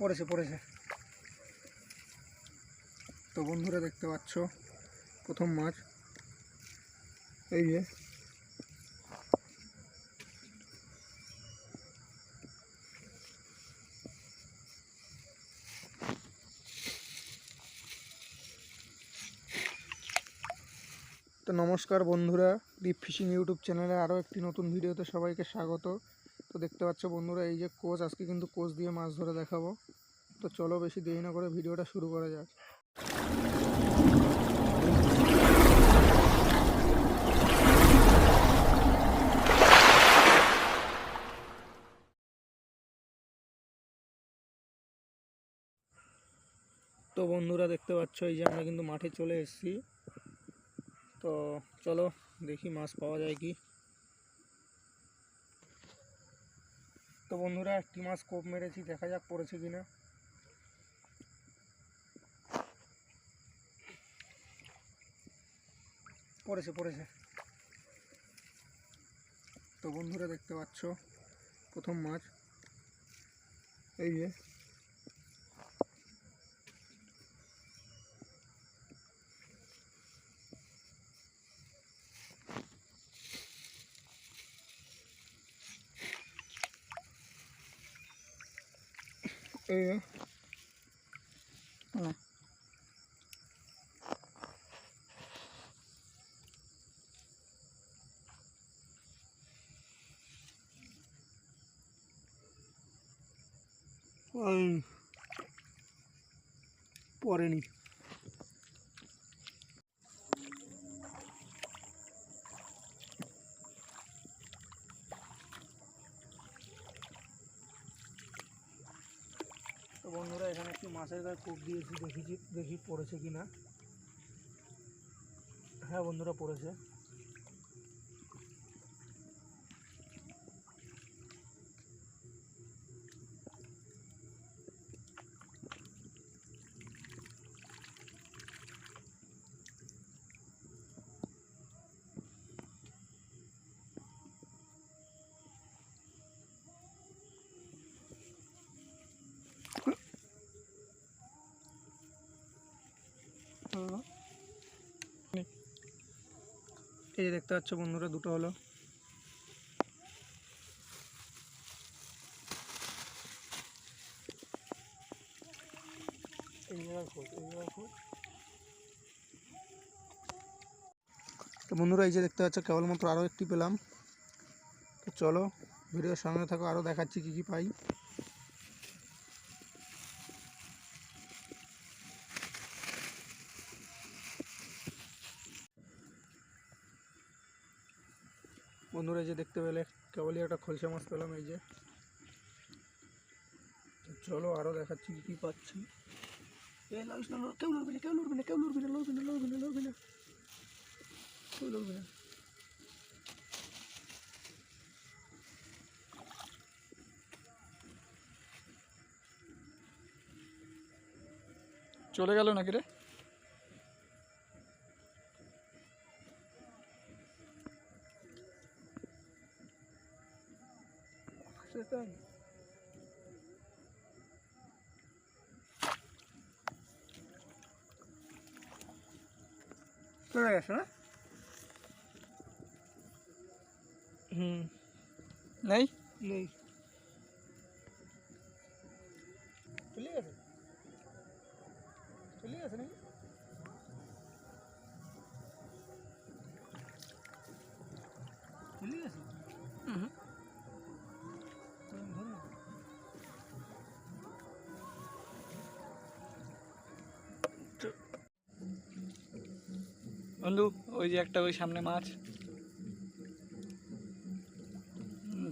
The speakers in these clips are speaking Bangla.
পড়েছে পড়েছে। তো বন্ধুরা দেখতে পাচ্ছ প্রথম মাছ এই যে। তো নমস্কার বন্ধুরা, ডিপ ফিশিং ইউটিউব চ্যানেলে আরও একটি নতুন ভিডিওতে সবাইকে স্বাগত। তো দেখতে পাচ্ছ বন্ধুরা এই যে কোচ, আজকে কিন্তু কোচ দিয়ে মাছ ধরে দেখাবো। তো চলো বেশি দেরি না করে ভিডিওটা শুরু করা যাক। তো বন্ধুরা দেখতে পাচ্ছ এই যে আমরা কিন্তু মাঠে চলে এসেছি। তো চলো দেখি মাছ পাওয়া যায় কি। তো বন্ধুরা একটি মাছ কোপ মেরেছি, দেখা যাক পড়েছে কিনা। পড়েছে পড়েছে। তো বন্ধুরা দেখতে পাচ্ছ প্রথম মাছ এই যে। এই যে না, পড়েনি। তো বন্ধুরা এখানে একটি মাছের গায়ে কোপ দিয়েছি, দেখি পড়েছে কিনা। হ্যাঁ বন্ধুরা পড়েছে। এই যে দেখতে পাচ্ছ বন্ধুরা দুটো হলো। তো বন্ধুরা এই যে দেখতে পাচ্ছ কেবলমাত্র আরও একটি পেলাম। তো চলো ভিডিওর সঙ্গে থাকো, আরও দেখাচ্ছি কী কী পাই। বন্ধুরা এই যে দেখতে পেলে কেবলই একটা খলসা মাছ পেলাম এই যে। চলো আরও দেখাচ্ছি কী কী পাচ্ছি। কেউ লড়বি না, কেউ লড়বি না, কেউ লড়বি না, লড়বি না, লড়বি না, লড়বি না, কেউ লড়বি না। চলে গেল নাকি রে? সেটাই চলে গেছে না? নেই নেই, চলে গেছে, চলে গেছে নাকি? চলে গেছে। বন্ধু ওই যে একটা ওই সামনে মাছ,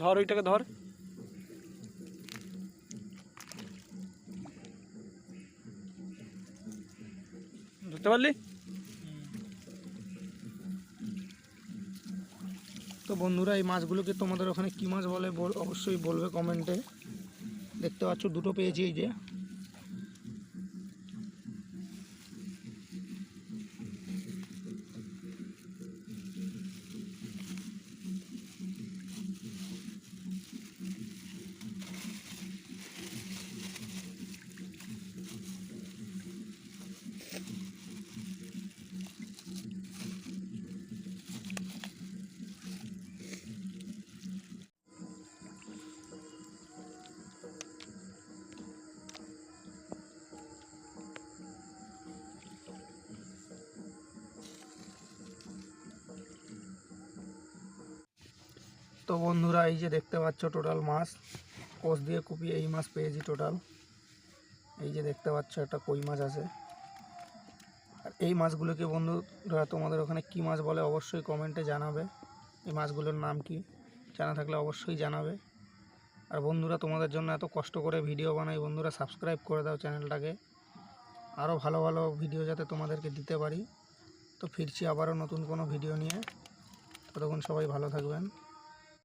ধর ওইটাকে ধর। ধরতে পারলি? তো বন্ধুরা এই মাছগুলোকে তোমাদের ওখানে কী মাছ বলে অবশ্যই বলবে কমেন্টে। দেখতে পাচ্ছ দুটো পেয়েছি এই যে। তো বন্ধুরা এই যে দেখতে পাচ্ছ টোটাল মাছ কোষ দিয়ে কুপিয়ে এই মাছ পেয়েছি টোটাল। এই যে দেখতে পাচ্ছ একটা কই মাছ আছে। আর এই মাছগুলোকে বন্ধুরা তোমাদের ওখানে কী মাছ বলে অবশ্যই কমেন্টে জানাবে। এই মাছগুলোর নাম কি জানা থাকলে অবশ্যই জানাবে। আর বন্ধুরা তোমাদের জন্য এত কষ্ট করে ভিডিও বানাই, বন্ধুরা সাবস্ক্রাইব করে দাও চ্যানেলটাকে, আরও ভালো ভালো ভিডিও যাতে তোমাদেরকে দিতে পারি। তো ফিরছি আবারও নতুন কোনো ভিডিও নিয়ে, ততক্ষণ সবাই ভালো থাকবেন।